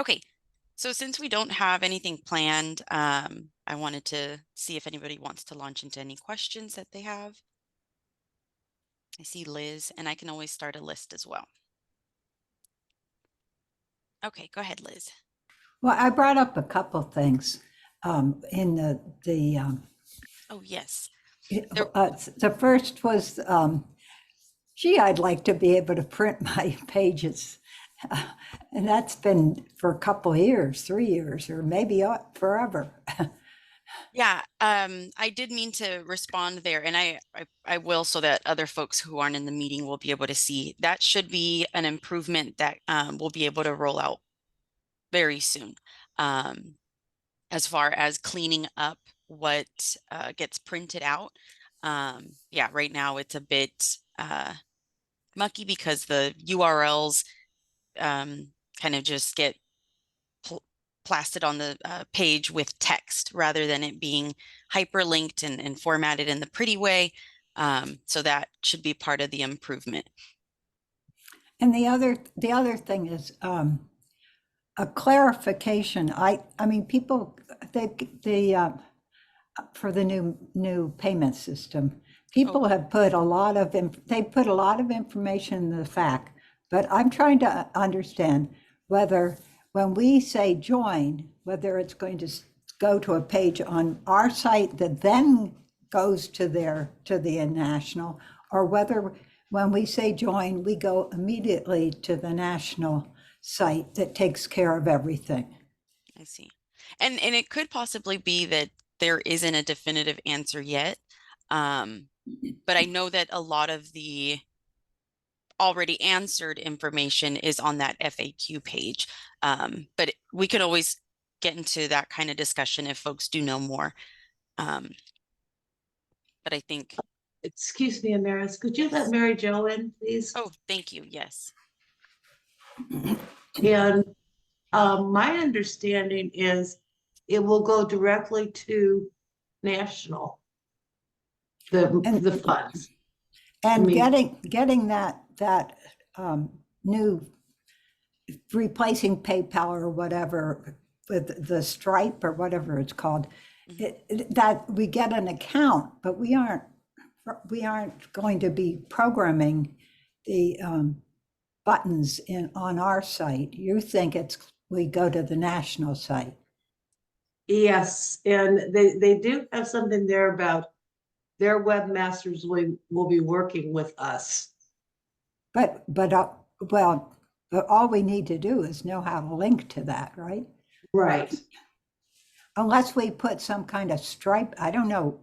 Okay, so since we don't have anything planned, I wanted to see if anybody wants to launch into any questions that they have. I see Liz, and I can always start a list as well. Okay, go ahead, Liz. Well, I brought up a couple things in Oh, yes. the first was, gee, I'd like to be able to print my pages. And that's been for a couple of years, 3 years, or maybe forever. Yeah, I did mean to respond there, and I will, so that other folks who aren't in the meeting will be able to see. That should be an improvement that we'll be able to roll out very soon. As far as cleaning up what gets printed out. Yeah, right now it's a bit mucky because the URLs kind of just get plastered on the page with text rather than it being hyperlinked and formatted in the pretty way. So that should be part of the improvement. And the other thing is a clarification. I mean, people they for the new payment system, people have put a lot of they put a lot of information in the FAQ, but I'm trying to understand whether when we say join, whether it's going to go to a page on our site that then goes to the national, or whether when we say join, we go immediately to the national site that takes care of everything. I see. And it could possibly be that there isn't a definitive answer yet. But I know that a lot of the already answered information is on that FAQ page. But we could always get into that kind of discussion if folks do know more. But I think. Excuse me, Amaris, could you let Mary Jo in, please? Oh, thank you. Yes. And my understanding is it will go directly to national, the funds. And I mean, getting that new replacing PayPal or whatever with the Stripe or whatever it's called, that we get an account, but we aren't going to be programming the buttons on our site. You think we go to the national site? yes, and they do have something there about their webmasters will be working with us. But all we need to do is know how to link to that, right? Right. Unless we put some kind of Stripe, I don't know,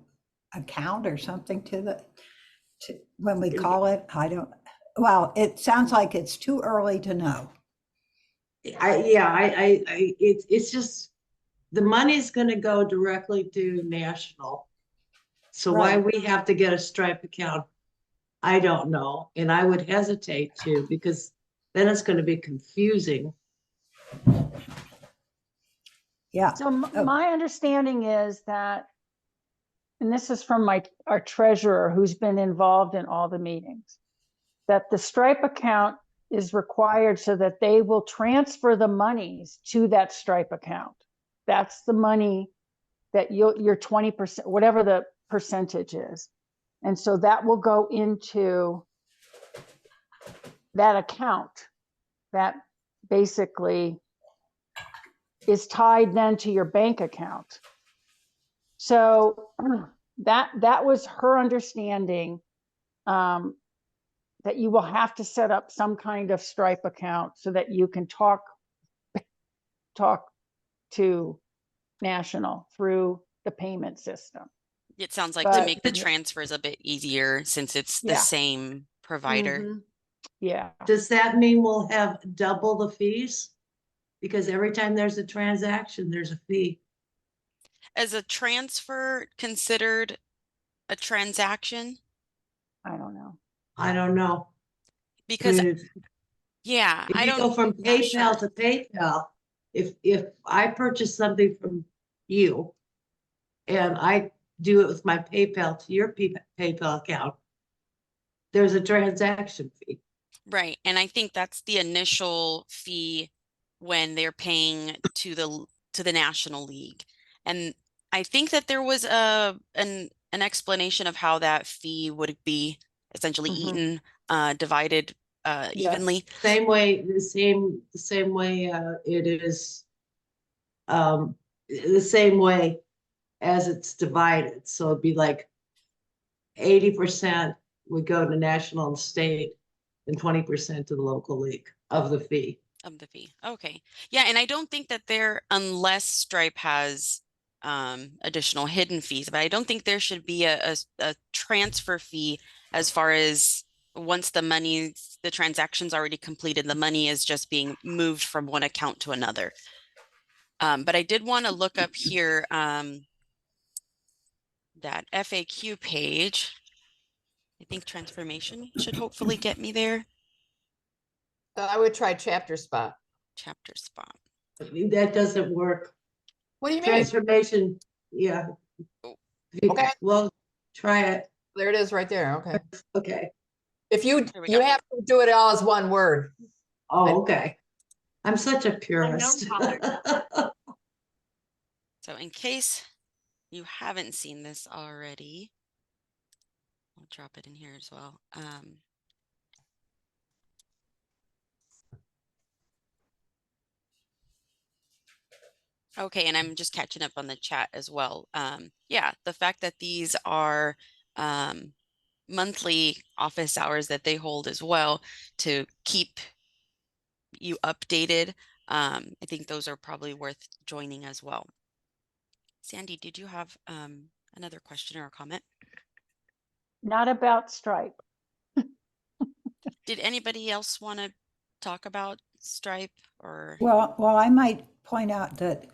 account or something to when we call it. Well, it sounds like it's too early to know. It's just the money's going to go directly to national. So Right. why we have to get a Stripe account, I don't know. And I would hesitate to, because then it's going to be confusing. Yeah. So my understanding is that, and this is from our treasurer who's been involved in all the meetings, that the Stripe account is required so that they will transfer the monies to that Stripe account. That's the money that your 20%, whatever the percentage is. And so that will go into that account that basically is tied then to your bank account. So that was her understanding, that you will have to set up some kind of Stripe account so that you can talk to national through the payment system. It sounds like to make the transfers a bit easier since it's the same provider. Mm-hmm. Yeah. Does that mean we'll have double the fees? Because every time there's a transaction, there's a fee. Is a transfer considered a transaction? I don't know. I don't know. Because I mean, yeah, if you go from PayPal to PayPal, if I purchase something from you and I do it with my PayPal to your PayPal account, there's a transaction fee. Right. And I think that's the initial fee when they're paying to the National League. And I think that there was an explanation of how that fee would be essentially Mhm. eaten, divided Yes. evenly. Same way, the same way, it is, the same way as it's divided. So it'd be like 80% would go to national and state and 20% to the local league of the fee. Of the fee. Okay. Yeah, and I don't think that there, unless Stripe has additional hidden fees, but I don't think there should be a transfer fee as far as once the transaction's already completed, the money is just being moved from one account to another. But I did want to look up here that FAQ page. I think transformation should hopefully get me there. I would try chapter spot. Chapter spot. That doesn't work. What do you mean? Transformation, yeah. Okay. Well, try it. There it is right there. Okay. Okay. If you There we you go. have to do it all as one word. Oh, okay. I'm such a purist. So in case you haven't seen this already, I'll drop it in here as well. Okay, and I'm just catching up on the chat as well. Yeah, the fact that these are monthly office hours that they hold as well to keep you updated. I think those are probably worth joining as well. Sandy, did you have another question or a comment? Not about Stripe. Did anybody else want to talk about Stripe or? Well, I might point out that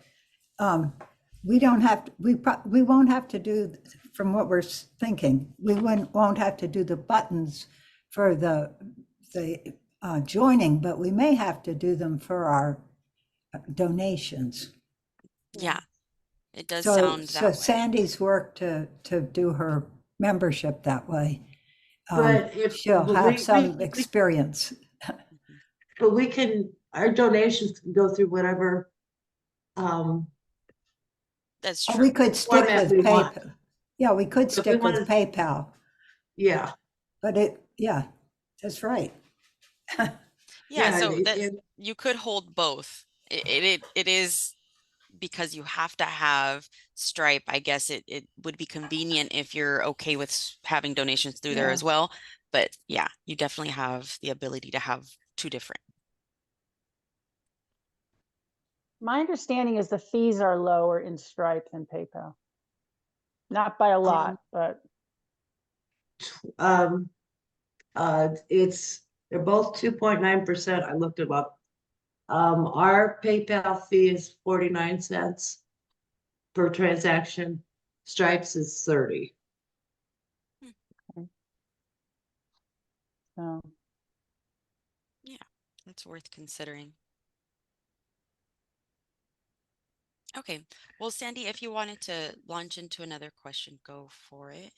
we don't have, we won't have to do, from what we're thinking, we won't have to do the buttons for the joining, but we may have to do them for our donations. Yeah, it does So, sound so that way. Sandy's work to do her membership that way. But if She'll but have some experience. but we can, our donations can go through whatever That's We true. could stick format with we want. PayPal. Yeah, we could So if we stick with wanted- PayPal, Yeah. but yeah, that's right. Yeah, Yeah, so it- that it- you could hold both. It is because you have to have Stripe. I guess it would be convenient if you're okay with having donations through there Yeah. as well. But yeah, you definitely have the ability to have two different. My understanding is the fees are lower in Stripe than PayPal. Not by a lot, but um they're both 2.9%. I looked them up. Our PayPal fee is 49 cents per transaction. Stripes is 30. so That's worth considering. Okay, well, Sandy, if you wanted to launch into another question, go for it.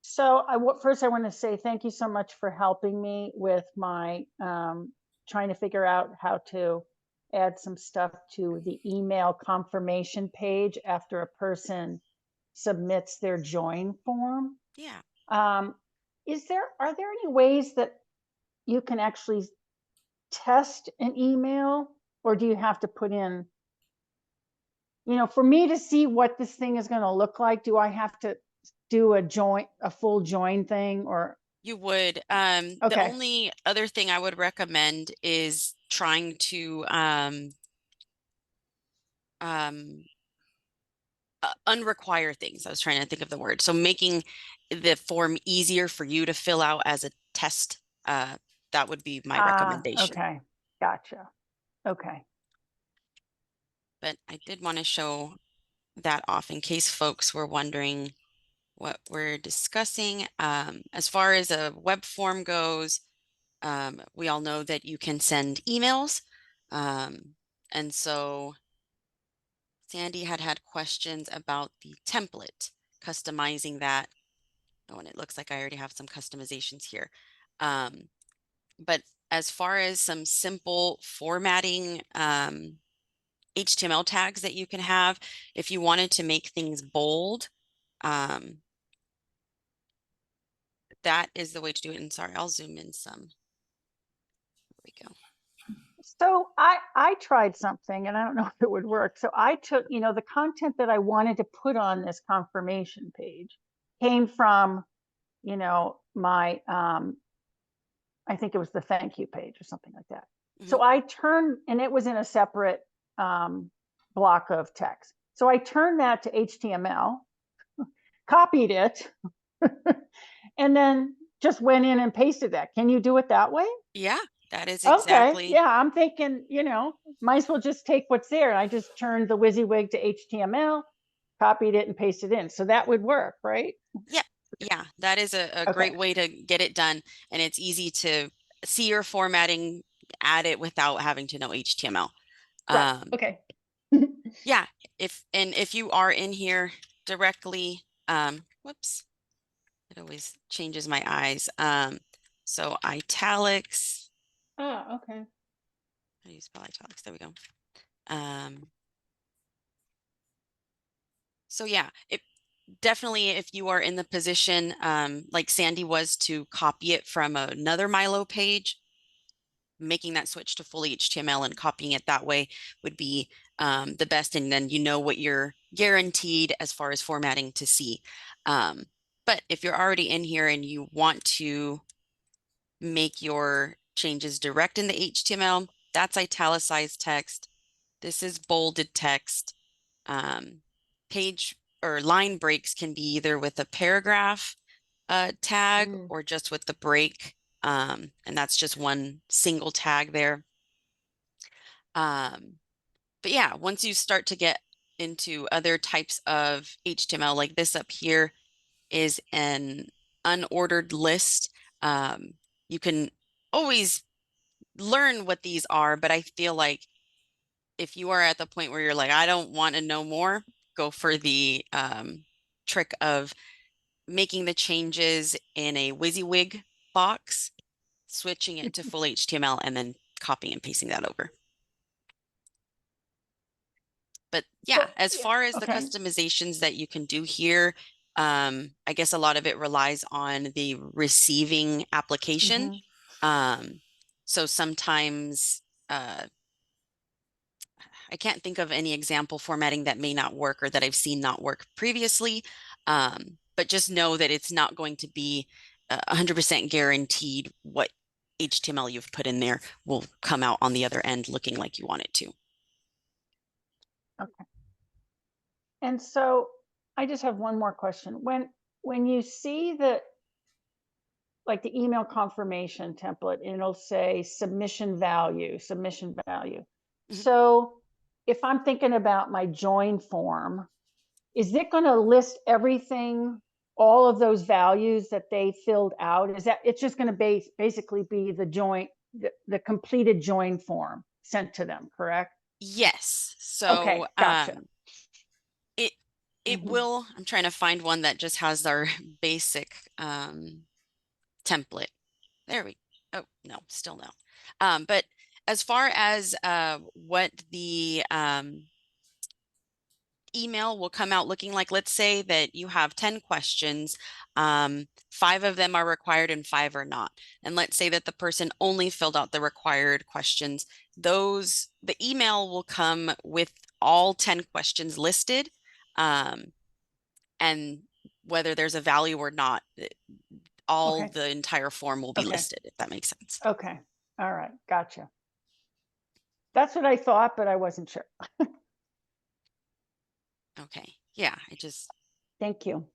So first I want to say thank you so much for helping me with my trying to figure out how to add some stuff to the email confirmation page after a person submits their join form. Yeah. Are there any ways that you can actually test an email, or do you have to put in, for me to see what this thing is going to look like, do I have to do a full join thing, or? You would. The Okay. only other thing I would recommend is trying to unrequire things. I was trying to think of the word. So making the form easier for you to fill out as a test. That would be my recommendation. Okay. Gotcha. Okay. But I did want to show that off in case folks were wondering what we're discussing. As far as a web form goes, we all know that you can send emails. And so Sandy had questions about the template, customizing that. Oh, and it looks like I already have some customizations here. But as far as some simple formatting HTML tags that you can have, if you wanted to make things bold, that is the way to do it. And sorry, I'll zoom in some. There we go. So I tried something and I don't know if it would work. So I took, the content that I wanted to put on this confirmation page came from, my I think it was the thank you page or something like that. So I turned, and it was in a separate block of text. So I turned that to HTML, copied it, and then just went in and pasted that. Can you do it that way? Yeah, that is Okay, exactly. yeah, I'm thinking, might as well just take what's there. I just turned the WYSIWYG to HTML, copied it and pasted in. So that would work, right? Yep. Yeah, that is a Okay. great way to get it done. And it's easy to see your formatting, add it without having to know HTML. Right. Okay. Yeah, if you are in here directly, whoops, it always changes my eyes. So italics, Oh, okay. how do you spell italics? There we go. So yeah, definitely if you are in the position, like Sandy was, to copy it from another MyLO page, making that switch to full HTML and copying it that way would be the best. And then you know what you're guaranteed as far as formatting to see. But if you're already in here and you want to make your changes direct in the HTML, that's italicized text. This is bolded text. Page or line breaks can be either with a paragraph tag or just with the break. And that's just one single tag there. But yeah, once you start to get into other types of HTML, like this up here is an unordered list. You can always learn what these are, but I feel like if you are at the point where you're like, I don't want to know more, go for the trick of making the changes in a WYSIWYG box, switching it to full HTML, and then copying and pasting that over. But yeah, as far as the customizations that you can do here, I guess a lot of it relies on the receiving application. So sometimes I can't think of any example formatting that may not work or that I've seen not work previously. But just know that it's not going to be 100% guaranteed what HTML you've put in there will come out on the other end looking like you want it to. Okay. And so I just have one more question. When you see like the email confirmation template, and it'll say submission value. So if I'm thinking about my join form, is it going to list everything, all of those values that they filled out? Is that it's just going to basically be the completed join form sent to them, correct? Yes. Okay, So gotcha. it will, I'm trying to find one that just has our basic template. There we, oh no, still no. But as far as what the email will come out looking like, let's say that you have 10 questions, 5 of them are required and 5 are not. And let's say that the person only filled out the required questions. The email will come with all 10 questions listed, and whether there's a value or not, the entire form will be listed, if that makes sense. Okay. All right. Gotcha. That's what I thought, but I wasn't sure. Okay. Yeah, I just. Thank you.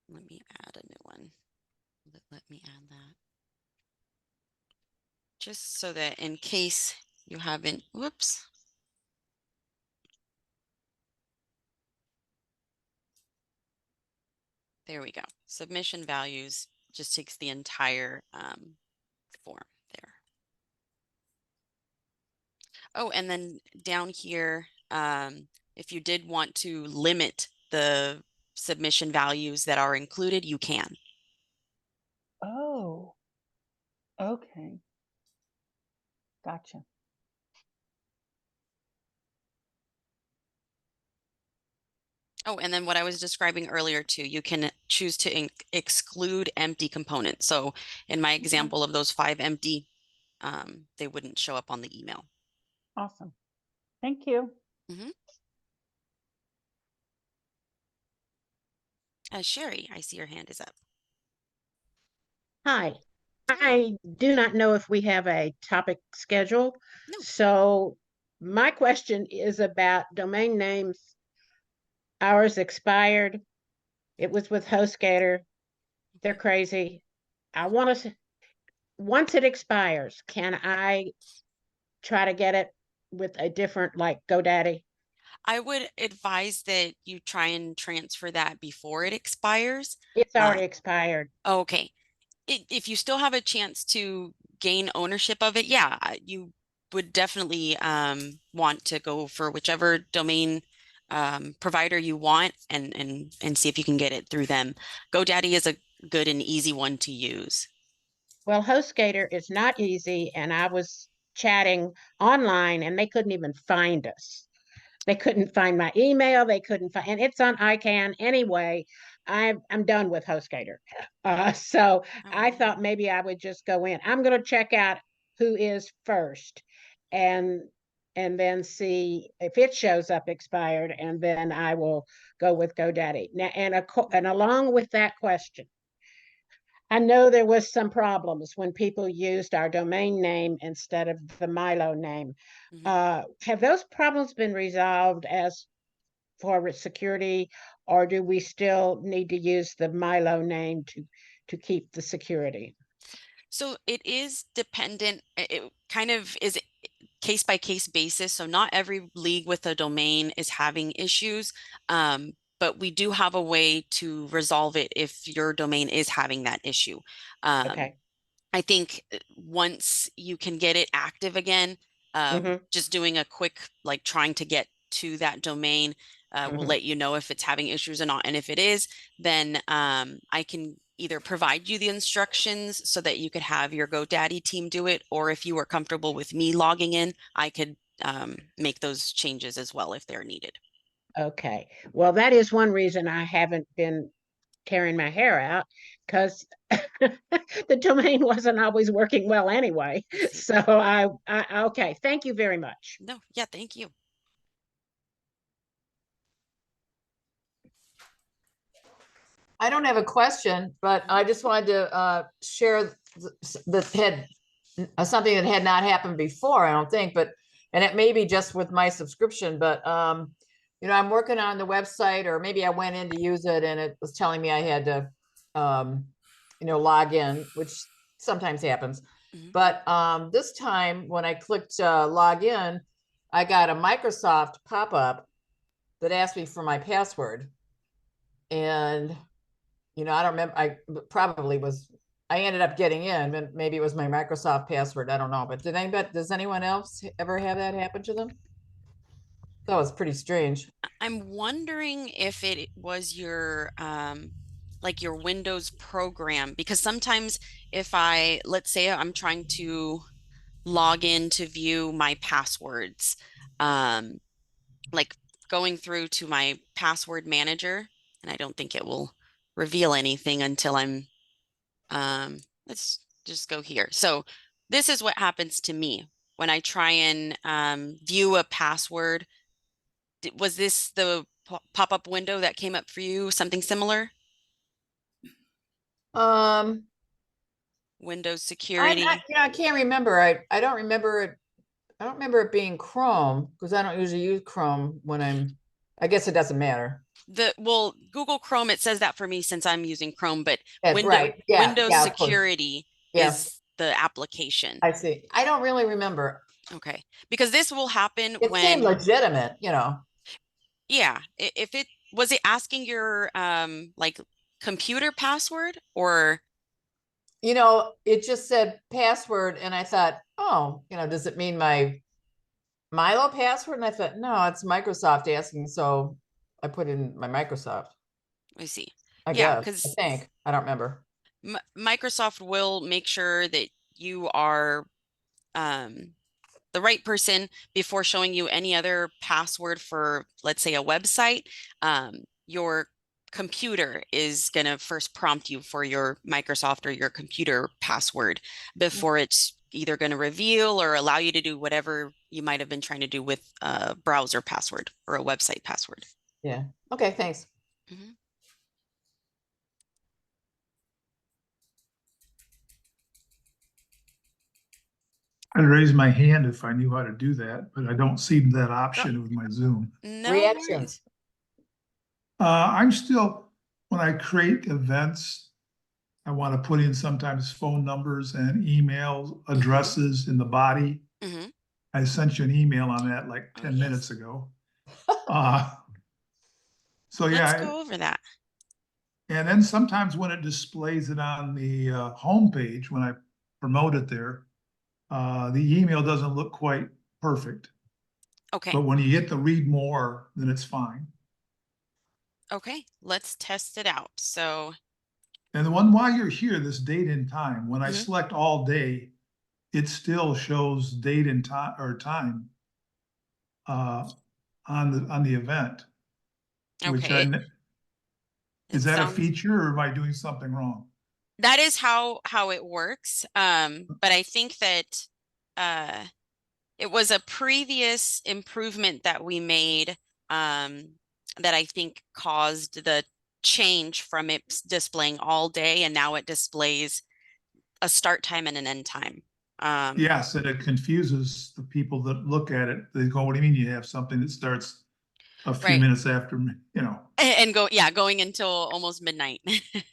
Let me add a new one. Let me add that. Just so that in case you haven't, whoops. There we go. Submission values just takes the entire form there. Oh, and then down here, if you did want to limit the submission values that are included, you can. Okay. Gotcha. Oh, and then what I was describing earlier too, you can choose to exclude empty components. So in my example of those 5 empty, they wouldn't show up on the email. Awesome. Thank you. Mhm. Sherry, I see your hand is up. Hi. Hi. I do not know if we have a topic scheduled. No. So my question is about domain names. Ours expired. It was with HostGator. They're crazy. I want to, once it expires, can I try to get it with a different, like GoDaddy? I would advise that you try and transfer that before it expires. It's Uh, already expired. okay. If you still have a chance to gain ownership of it, yeah, you would definitely want to go for whichever domain provider you want and see if you can get it through them. GoDaddy is a good and easy one to use. Well, HostGator is not easy, and I was chatting online and they couldn't even find us. They couldn't find my email. They couldn't find, and it's on ICANN anyway. I'm done with HostGator. So Oh, I no. thought maybe I would just go in. I'm going to check out who is first, and and then see if it shows up expired, and then I will go with GoDaddy. Now, and along with that question, I know there was some problems when people used our domain name instead of the MyLO name. Mhm. Have those problems been resolved as for security, or do we still need to use the MyLO name to keep the security? So it is dependent. It kind of is case by case basis. So not every league with a domain is having issues. But we do have a way to resolve it if your domain is having that issue. Um, Okay. I think once you can get it active again, Mm-hmm. just doing a quick, like trying to get to that domain, will Mm-hmm. let you know if it's having issues or not. And if it is, then I can either provide you the instructions so that you could have your GoDaddy team do it, or if you are comfortable with me logging in, I could make those changes as well if they're needed. Okay. Well, that is one reason I haven't been tearing my hair out, because the domain wasn't always working well anyway. I see. So okay. Thank you very much. No, yeah, thank you. I don't have a question, but I just wanted to share that had something that had not happened before, I don't think, but and it may be just with my subscription, but I'm working on the website, or maybe I went in to use it and it was telling me I had to log in, which sometimes happens. Mhm. But this time when I clicked log in, I got a Microsoft pop-up that asked me for my password. And I don't remember. I probably was. I ended up getting in, but maybe it was my Microsoft password. I don't know. But does anyone else ever have that happen to them? That was pretty strange. I'm wondering if it was your like your Windows program, because sometimes if let's say I'm trying to log in to view my passwords, um, like going through to my password manager, and I don't think it will reveal anything until let's just go here. So this is what happens to me when I try and view a password. Was this the pop-up window that came up for you? Something similar? Um, Windows I, I security. I can't remember. I don't remember it. I don't remember it being Chrome because I don't usually use Chrome when I'm. I guess it doesn't matter. Well, Google Chrome, it says that for me since I'm using Chrome, but That's right. Yeah, Windows yeah, of course. security Yeah, is the application. I see. I don't really remember. Okay. Because this will happen It seemed when, legitimate. yeah, if it was it asking your like computer password or It just said password, and I thought, oh, does it mean my MyLO password? And I thought, no, it's Microsoft asking, so I put in my Microsoft. let me see. I Yeah, guess. I because think. I don't remember. Microsoft will make sure that you are the right person before showing you any other password for, let's say, a website. Your computer is going to first prompt you for your Microsoft or your computer password before it's either going to reveal or allow you to do whatever you might have been trying to do with a browser password or a website password. Yeah. Okay, thanks. Mhm. I'd raise my hand if I knew how to do that, but I don't see that option with my Zoom. No worries. Reactions. I'm still, when I create events, I want to put in sometimes phone numbers and email addresses in the body. Mhm. I sent you an email on that like Oh, 10 yes. minutes ago. So Let's yeah, go over that. and then sometimes when it displays it on the homepage, when I promote it there, the email doesn't look quite perfect. Okay. But when you hit the read more, then it's fine. Okay. Let's test it out. So, And the one while you're here, this date and time, when I Mhm. select all day, it still shows date and time or time on the event, which okay. is It that a sounds feature or am I doing something wrong? that is how it works. But I think that uh it was a previous improvement that we made that I think caused the change from it displaying all day and now it displays a start time and an end time. Yes, and it confuses the people that look at it. They go, "What do you mean you have something that starts a few Right. minutes after, you know?" And going until almost midnight.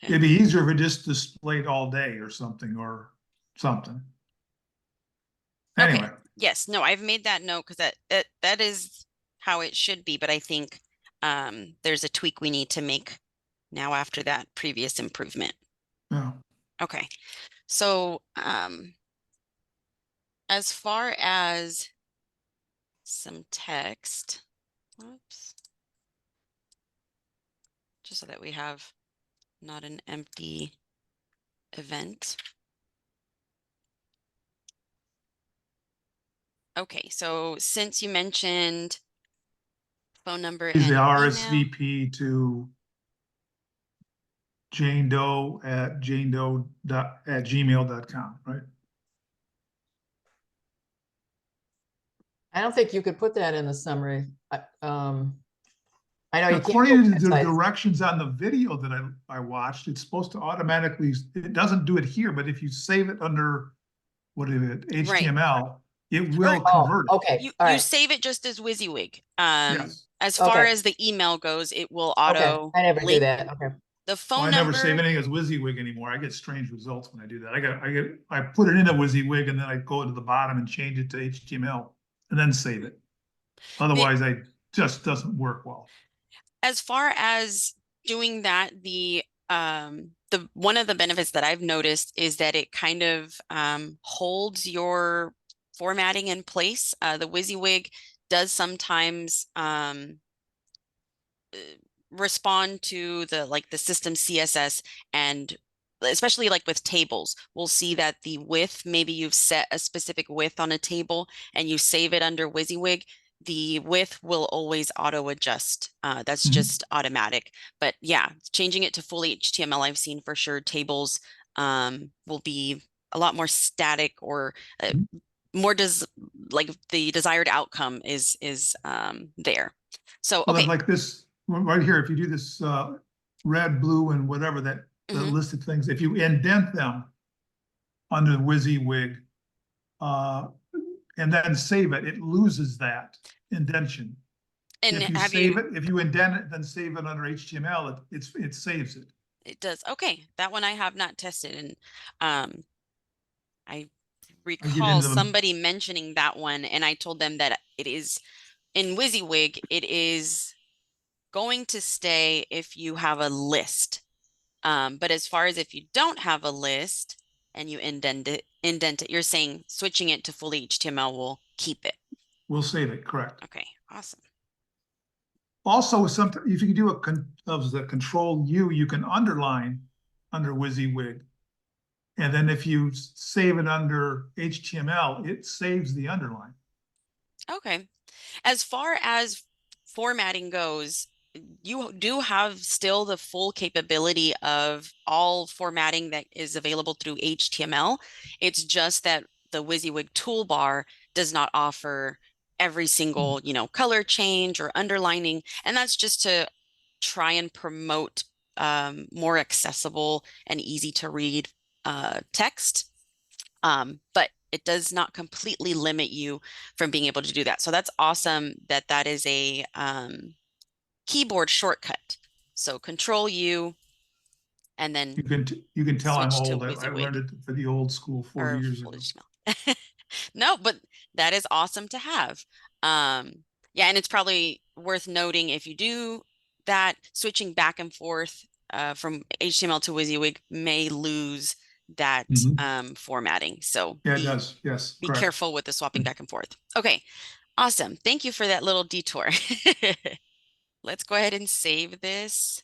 It'd be easier if it just displayed all day or something something. Okay. Anyway, Yes. No, I've made that note because that is how it should be. But I think there's a tweak we need to make now after that previous improvement. yeah. Okay. So as far as some text, whoops, just so that we have not an empty event. Okay, so since you mentioned phone number Use the and email, RSVP to Jane Doe at gmail.com, right? I don't think you could put that in the summary. I know you can't go According to the websites. directions on the video that I watched, it's supposed to automatically, it doesn't do it here, but if you save it under, what is it, right? HTML, it Or will Oh, convert it. okay. you All you right. save it just as WYSIWYG. Yes. As far Okay. as the email goes, it will Okay. auto I never do link that. Okay. the Well, phone I never save number. anything as WYSIWYG anymore. I get strange results when I do that. I put it in a WYSIWYG and then I go to the bottom and change it to HTML and then save it. The, Otherwise, I just doesn't work well. as far as doing that, the one of the benefits that I've noticed is that it kind of holds your formatting in place. The WYSIWYG does sometimes respond to the system CSS, and especially like with tables, we'll see that the width, maybe you've set a specific width on a table and you save it under WYSIWYG, the width will always auto adjust. That's just automatic. But yeah, changing it to full HTML, I've seen for sure tables will be a lot more static or more like the desired outcome is there. So Well, okay. like this, right here, if you do this red, blue, and whatever the Mhm. listed things, if you indent them under the WYSIWYG uh, and then save it, it loses that indentation. And If you have you, save it, if you indent it, then save it under HTML, it saves it. it does. Okay, that one I have not tested. And I I get recall into the, somebody mentioning that one, and I told them that it is in WYSIWYG, it is going to stay if you have a list. But as far as if you don't have a list and you indent it, you're saying switching it to full HTML will keep it. we'll save it, correct. Okay, awesome. Also, sometimes if you can do of the control U, you can underline under WYSIWYG And then if you save it under HTML, it saves the underline. Okay. As far as formatting goes, you do have still the full capability of all formatting that is available through HTML. It's just that the WYSIWYG toolbar does not offer every single, color change or underlining. And that's just to try and promote more accessible and easy to read text. But it does not completely limit you from being able to do that. So that's awesome that that is a keyboard shortcut. So Control U and then You can tell I'm switch to old. I learned WYSIWYG it for the old school 40 or years full ago. HTML. No, but that is awesome to have. Yeah, and it's probably worth noting if you do that, switching back and forth from HTML to WYSIWYG may lose that Mhm. formatting. So Yeah, it does. Yes, be correct. careful with the swapping back and forth. Okay, awesome. Thank you for that little detour. Let's go ahead and save this.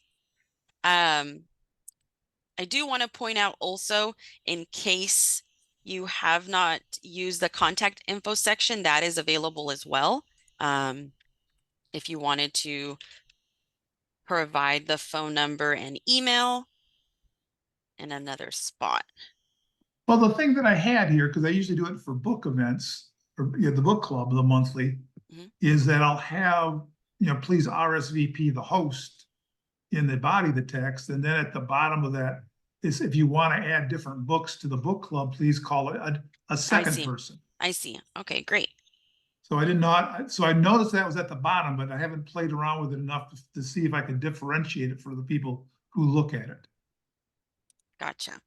I do want to point out also, in case you have not used the contact info section, that is available as well. If you wanted to provide the phone number and email in another spot. Well, the thing that I had here, because I usually do it for book events, or the book club, the monthly, Mhm. is that I'll have, please RSVP the host in the body of the text. And then at the bottom of that is if you want to add different books to the book club, please call it a I second see. person. I see. Okay, great. So I did not, so I noticed that was at the bottom, but I haven't played around with it enough to see if I can differentiate it for the people who look at it. Gotcha.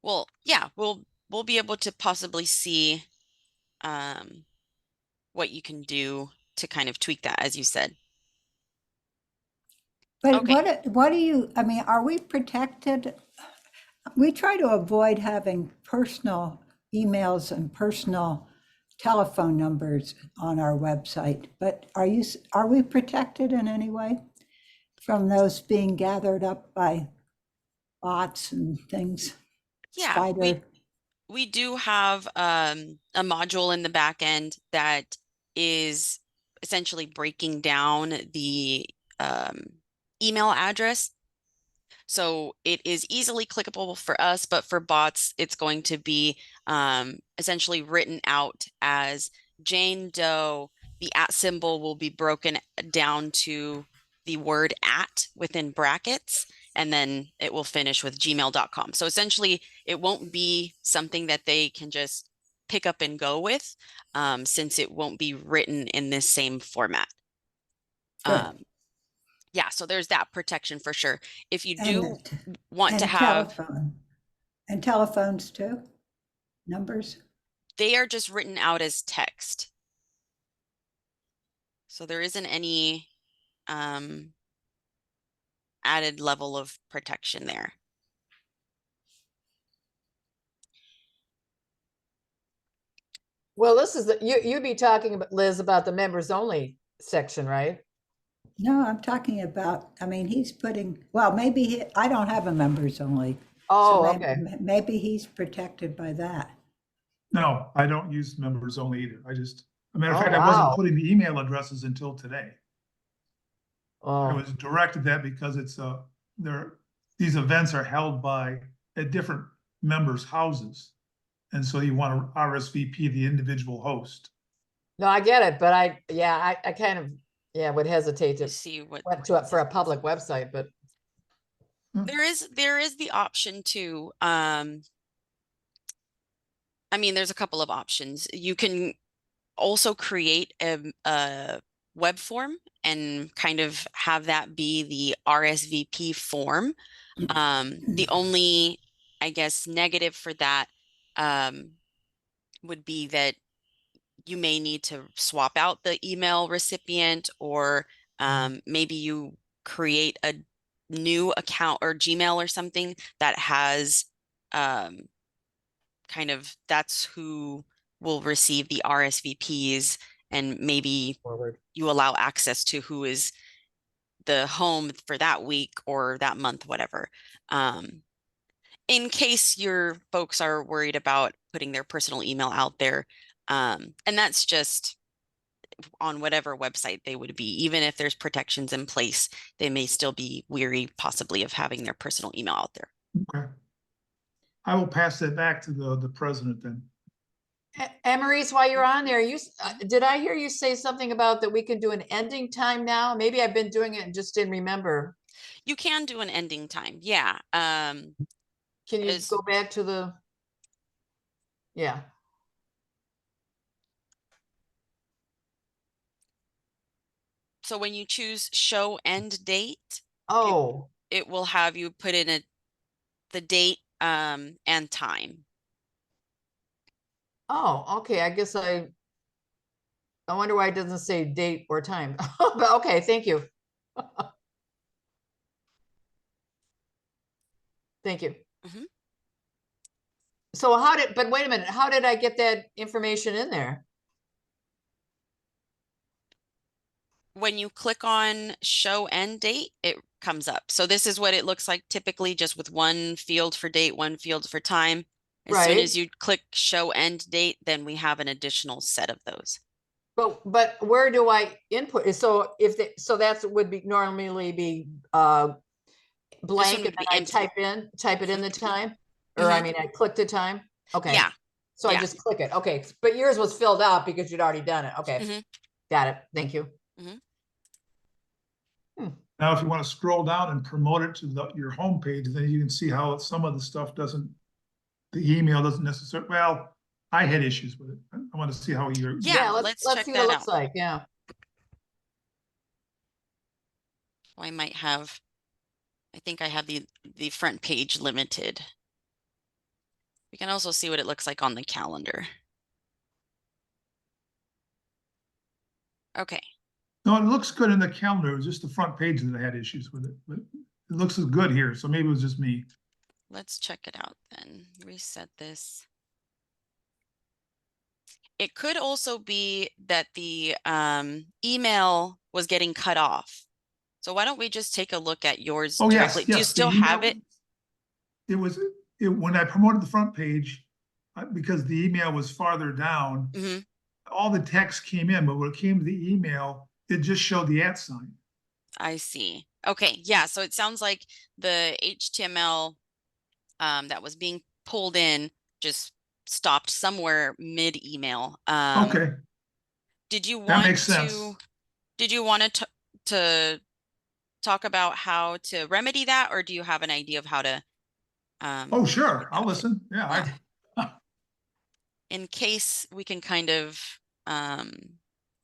Well, yeah, we'll be able to possibly see um, what you can do to kind of tweak that, as you said. But Okay. what do you, I mean, are we protected? We try to avoid having personal emails and personal telephone numbers on our website, but are we protected in any way from those being gathered up by bots and things? Yeah, Spider, we do have a module in the back end that is essentially breaking down the um, email address. So it is easily clickable for us, but for bots, it's going to be essentially written out as Jane Doe. The at symbol will be broken down to the word at within brackets, and then it will finish with gmail.com. So essentially, it won't be something that they can just pick up and go with, since it won't be written in this same format. good. Um, yeah, so there's that protection for sure. If you And, do want to and have, telephone, and telephones too, numbers. they are just written out as text. So there isn't any um, added level of protection there. Well, this is you'd be talking about, Liz, about the members only section, right? No, I'm talking about, I mean, he's putting, well, maybe I don't have a members only. So Oh, okay. maybe he's protected by that. No, I don't use members only either. A matter of Oh, fact, I wasn't wow. putting the email addresses until today. I Oh, was directed that because these events are held at different members' houses. And so you want to RSVP the individual host. no, I get it, but I kind of, would hesitate To to see what went to it for a public website, but there is the option to I mean, there's a couple of options. You can also create a web form and kind of have that be the RSVP form. The only, I guess, negative for that um, would be that you may need to swap out the email recipient, or maybe you create a new account or Gmail or something that has um, kind of that's who will receive the RSVPs, and maybe forward. you allow access to who is the home for that week or that month, whatever. Um, in case your folks are worried about putting their personal email out there. And that's just on whatever website they would be. Even if there's protections in place, they may still be weary possibly of having their personal email out there. Okay. I will pass that back to the president then. Emery's, while you're on there, did I hear you say something about that we can do an ending time now? Maybe I've been doing it and just didn't remember. You can do an ending time. Yeah. Can you go back to the, yeah. So when you choose show end date, Oh, it will have you put in the date and time. oh, okay. I guess I wonder why it doesn't say date or time. But okay, thank you. Thank you. Mhm. So but wait a minute, how did I get that information in there? When you click on show end date, it comes up. So this is what it looks like typically, just with one field for date, one field for time. As soon Right. as you click show end date, then we have an additional set of those. But where do I input? So so that's would be normally be blank would and be then I empty. type it in the time, or I mean I click the time. Okay. Yeah. So I Yeah. just click it. Okay. But yours was filled out because you'd already done it. Okay. Mhm. Got it. Thank you. Now, if you want to scroll down and promote it to your homepage, then you can see how some of the stuff the email doesn't necessarily, well, I had issues with it. I want to see how you're. Yeah, let's check see what it that looks out. like. Yeah. I might have, I think I have the front page limited. We can also see what it looks like on the calendar. Okay. No, it looks good in the calendar. It was just the front page that I had issues with it, but it looks as good here. So maybe it was just me. Let's check it out then. Reset this. It could also be that the email was getting cut off. So why don't we just take a look at yours Oh, directly? yes, Do you yes. The still have email, it? it was, when I promoted the front page, because the email was farther down, Hmm. all the text came in, but when it came to the email, it just showed the @ sign. I see. Okay. Yeah. So it sounds like the HTML that was being pulled in just stopped somewhere mid email. Okay, Did you that want makes sense. did you want to talk about how to remedy that, or do you have an idea of how to Oh, get sure, that I'll fixed? listen. Yeah, In case we can kind of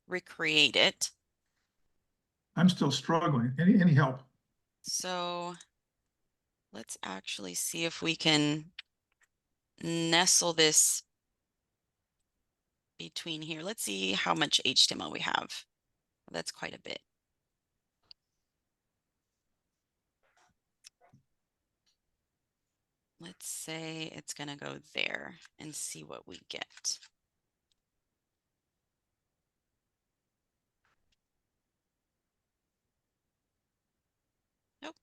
recreate it. I'm still struggling. Any help? So let's actually see if we can nestle this between here. Let's see how much HTML we have. That's quite a bit. Let's say it's going to go there and see what we get. Nope.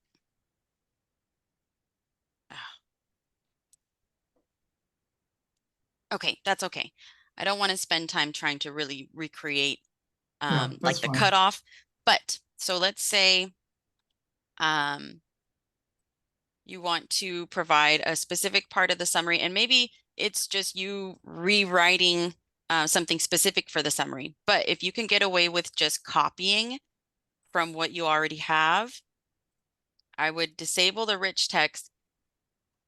Ah. Okay, that's okay. I don't want to spend time trying to really recreate Yeah, like that's the fine. cutoff. But so let's say you want to provide a specific part of the summary, and maybe it's just you rewriting something specific for the summary. But if you can get away with just copying from what you already have, I would disable the rich text.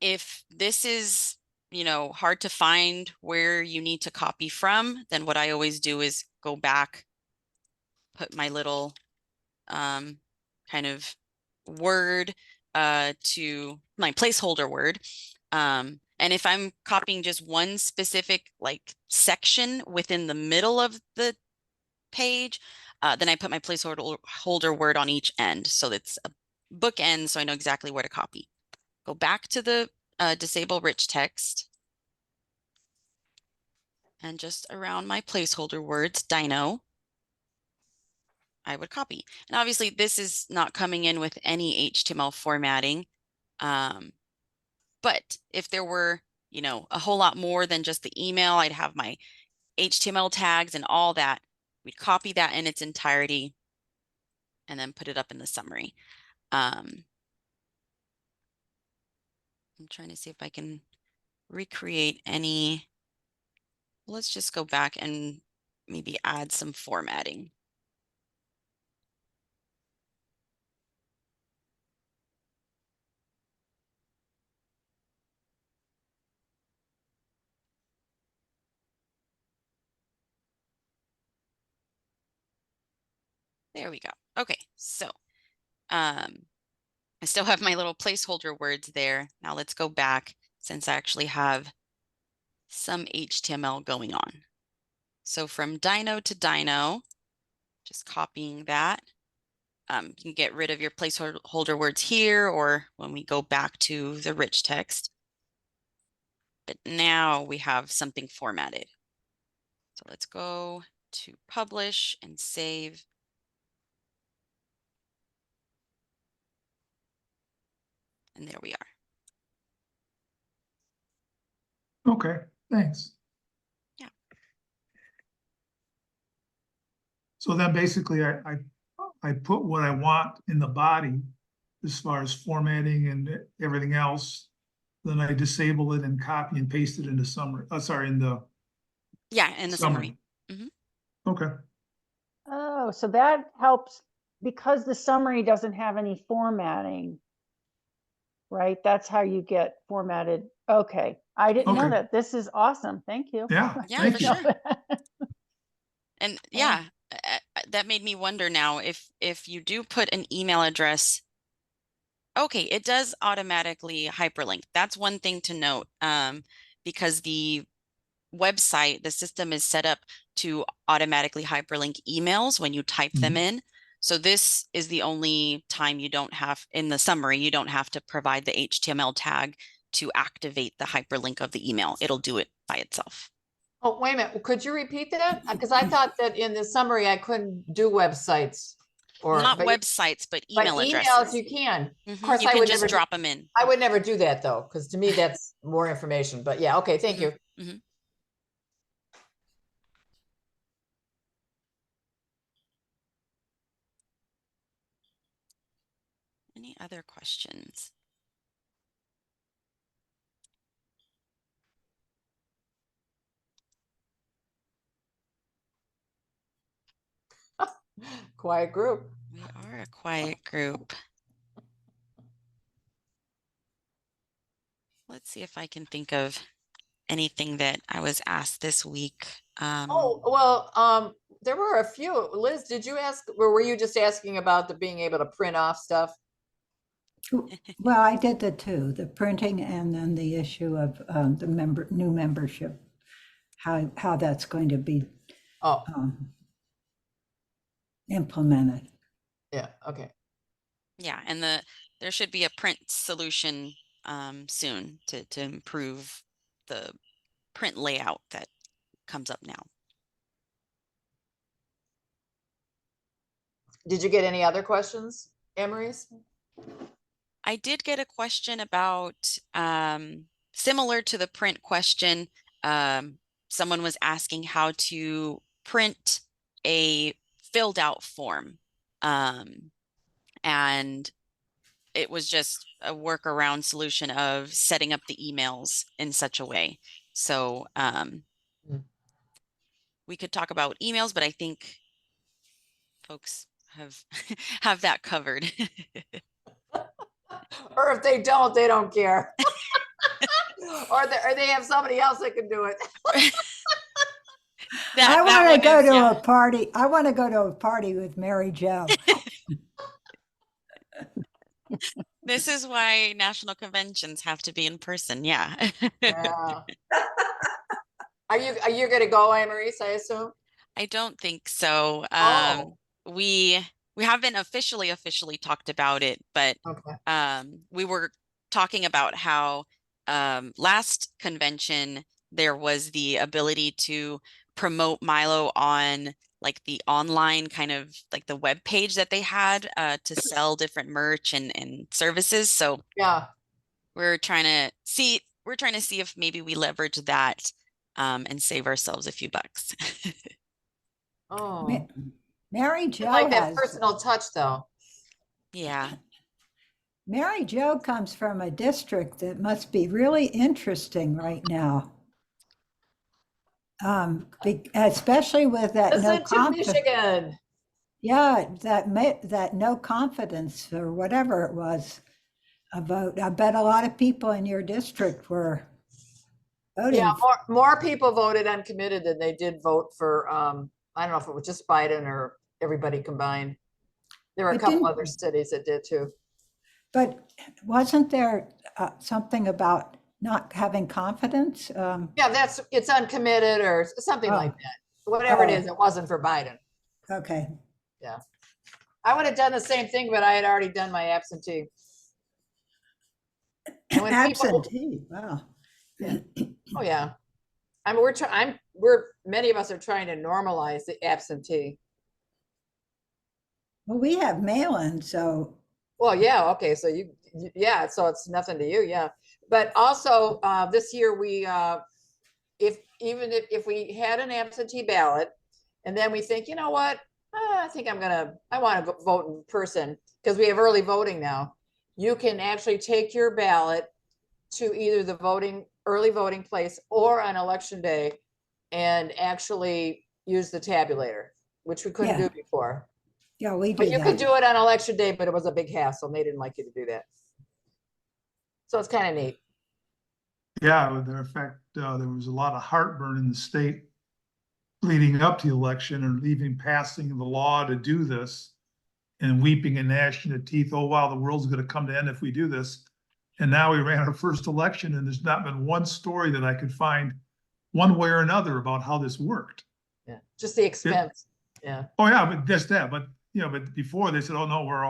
If this is, hard to find where you need to copy from, then what I always do is go back, put my little kind of word to my placeholder word. And if I'm copying just one specific like section within the middle of the page, then I put my placeholder word on each end. So it's a bookend, so I know exactly where to copy. Go back to the disable rich text. And just around my placeholder words, dino, I would copy. And obviously this is not coming in with any HTML formatting. But if there were, you know, a whole lot more than just the email, I'd have my HTML tags and all that. We'd copy that in its entirety and then put it up in the summary. I'm trying to see if I can recreate any. Let's just go back and maybe add some formatting. There we go. Okay, so I still have my little placeholder words there. Now let's go back since I actually have some HTML going on. So from Dino to Dino, just copying that. You can get rid of your placeholder words here or when we go back to the rich text. But now we have something formatted. So let's go to publish and save. And there we are. Okay, thanks. Yeah. So then basically I put what I want in the body as far as formatting and everything else. Then I disable it and copy and paste it into summary, in the Yeah, in the summary. Okay, Oh, so that helps because the summary doesn't have any formatting, right? That's how you get formatted. Okay. I didn't know Okay. that. This is awesome. Thank you. yeah, Yeah, thank for you. sure. And yeah, that made me wonder now if you do put an email address, okay, it does automatically hyperlink. That's one thing to note, because the website, the system is set up to automatically hyperlink emails when you type them in. So this is the only time you don't have, in the summary, you don't have to provide the HTML tag to activate the hyperlink of the email. It'll do it by itself. Oh, wait a minute. Could you repeat that? Because I thought that in the summary I couldn't do websites or Not but websites, but but email emails addresses. you can. Of course, You I can would just never drop them in. I would never do that though, because to me that's more information. But yeah, okay, thank you. Any other questions? Quiet group. We are a quiet group. Let's see if I can think of anything that I was asked this week. Oh, well, there were a few. Liz, did you ask, or were you just asking about the being able to print off stuff? Well, I did the two, the printing and then the issue of the new membership, how that's going to be Oh, implemented. yeah, okay. Yeah, and there should be a print solution soon to improve the print layout that comes up now. Did you get any other questions, Emery's? I did get a question about similar to the print question. Someone was asking how to print a filled out form. And it was just a workaround solution of setting up the emails in such a way. So we could talk about emails, but I think folks have that covered. Or if they don't care. or they have somebody else that can do it. I want to go to yeah. a party. I want to go to a party with Mary Jo. This is why national conventions have to be in person. Yeah. Yeah. Are you going to go, Emery's, I assume? I don't think so. Oh, We haven't officially talked about it, but okay. we were talking about how last convention there was the ability to promote MyLO on like the online kind of like the web page that they had to sell different merch and services. So Yeah. we're trying to see if maybe we leverage that and save ourselves a few bucks. Ma- Oh, Mary I Jo like that has, personal touch though. Yeah. Mary Jo comes from a district that must be really interesting right now. Especially with that no Listen to confidence. Michigan. Yeah, that no confidence or whatever it was a vote. I bet a lot of people in your district were Yeah, voting. more people voted uncommitted than they did vote for, I don't know if it was just Biden or everybody combined. There were a But couple didn't, other cities that did too. but wasn't there something about not having confidence? Yeah, it's uncommitted or something like Oh, that. Whatever it is, oh, it wasn't for Biden. okay. Yeah. I would have done the same thing, but I had already done my absentee. And when people, Absentee, wow. yeah. Oh yeah. I mean, many of us are trying to normalize the absentee. Well, we have mail-in, so Well, yeah, okay, so yeah, so it's nothing to you, yeah. But also, this year if we had an absentee ballot, and then we think, you know what, I think I want to vote in person because we have early voting now. You can actually take your ballot to either the early voting place or on election day and actually use the tabulator, which we couldn't yeah, do before. yeah, we But do you could that. do it on election day, but it was a big hassle. And they didn't like you to do that. So it's kind of neat. Yeah, in fact, there was a lot of heartburn in the state leading up to the election and even passing the law to do this and weeping and gnashing of teeth. Oh, wow, the world's going to come to end if we do this. And now we ran our first election, and there's not been one story that I could find one way or another about how this worked. Yeah. Just the It, expense. Yeah. oh yeah, but just that. But but before they said, oh no, we're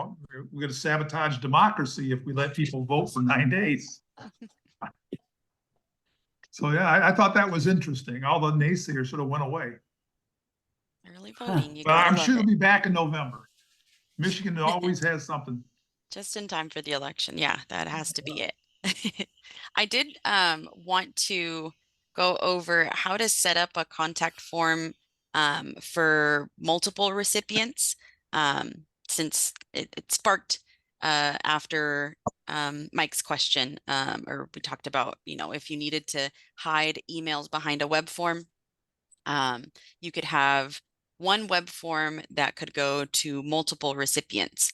going to sabotage democracy if we let people vote for 9 days. So yeah, I thought that was interesting. All the naysayers sort of went away. Early Huh. voting, you But gotta I'm love sure it. it'll be back in November. Michigan always has something. Just in time for the election. Yeah, that has to be it. I did want to go over how to set up a contact form for multiple recipients since it sparked after Mike's question, or we talked about, if you needed to hide emails behind a web form, you could have one web form that could go to multiple recipients.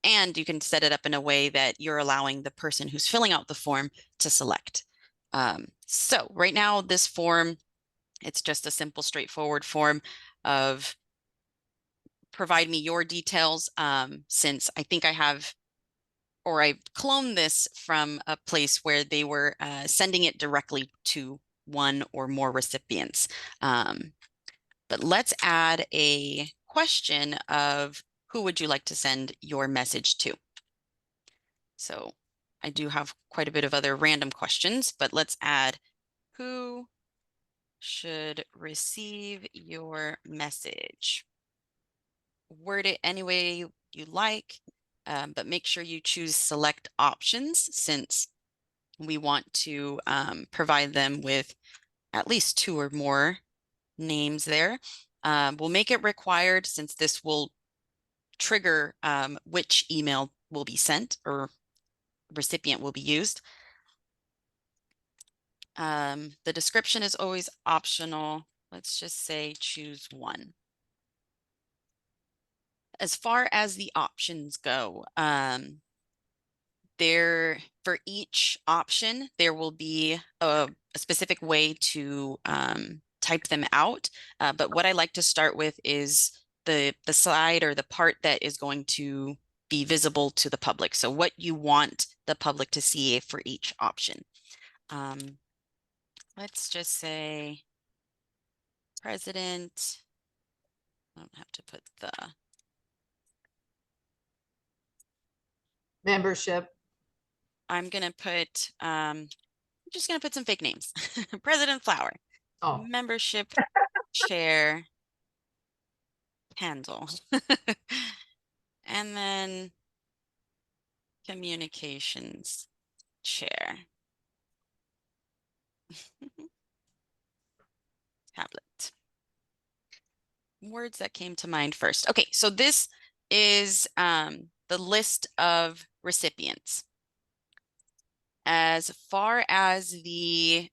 And you can set it up in a way that you're allowing the person who's filling out the form to select. So right now, this form, it's just a simple, straightforward form of provide me your details. Since I think I have, or I cloned this from a place where they were sending it directly to one or more recipients. But let's add a question of who would you like to send your message to? So I do have quite a bit of other random questions, but let's add who should receive your message. Word it any way you like, but make sure you choose select options since we want to provide them with at least 2 or more names there. We'll make it required since this will trigger which email will be sent or recipient will be used. The description is always optional. Let's just say choose one. As far as the options go, for each option, there will be a specific way to type them out. But what I like to start with is the slide or the part that is going to be visible to the public. So what you want the public to see for each option. Let's just say president. I don't have to put the Membership. I'm gonna put I'm just gonna put some fake names. President Flower. Oh, Membership chair handle. And then communications share. Tablet. Words that came to mind first. Okay, so this is the list of recipients. As far as the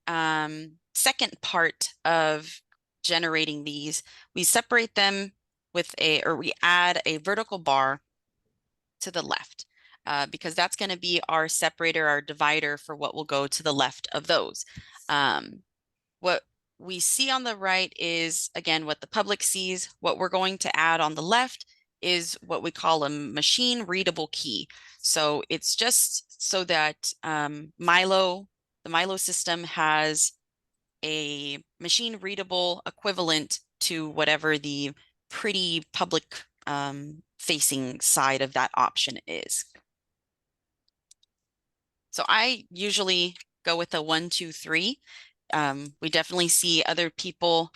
second part of generating these, we separate them with we add a vertical bar to the left because that's going to be our separator, our divider for what will go to the left of those. What we see on the right is, again, what the public sees. What we're going to add on the left is what we call a machine readable key. So it's just so that MyLO, the MyLO system has a machine readable equivalent to whatever the pretty public facing side of that option is. So I usually go with a 1, 2, 3. We definitely see other people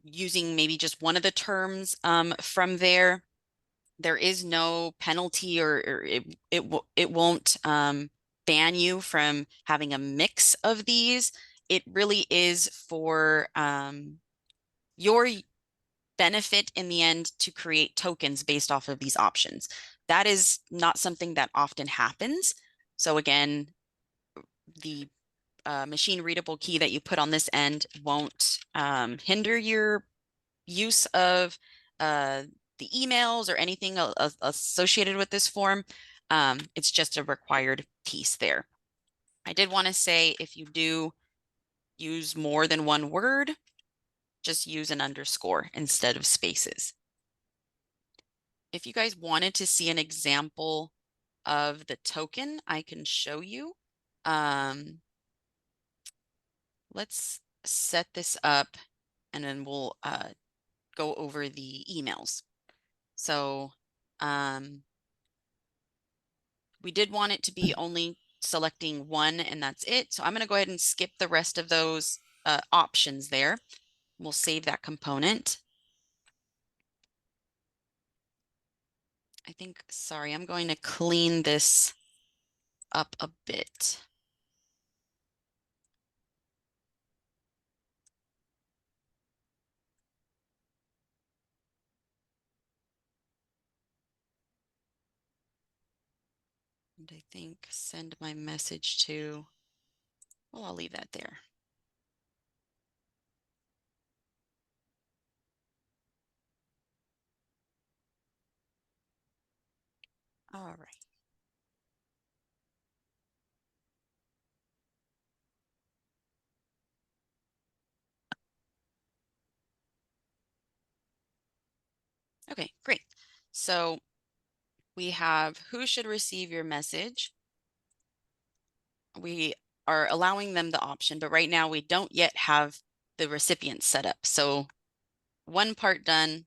using maybe just one of the terms from there. There is no penalty, or it won't ban you from having a mix of these. It really is for your benefit in the end to create tokens based off of these options. That is not something that often happens. So again, the machine readable key that you put on this end won't hinder your use of the emails or anything associated with this form. It's just a required piece there. I did want to say, if you do use more than one word, just use an underscore instead of spaces. If you guys wanted to see an example of the token, I can show you. Let's set this up and then we'll go over the emails. So we did want it to be only selecting one and that's it. So I'm going to go ahead and skip the rest of those options there. We'll save that component. I think, sorry, I'm going to clean this up a bit. And I think send my message to, well, I'll leave that there. All right. Okay, great. So we have who should receive your message. We are allowing them the option, but right now we don't yet have the recipient set up. So one part done.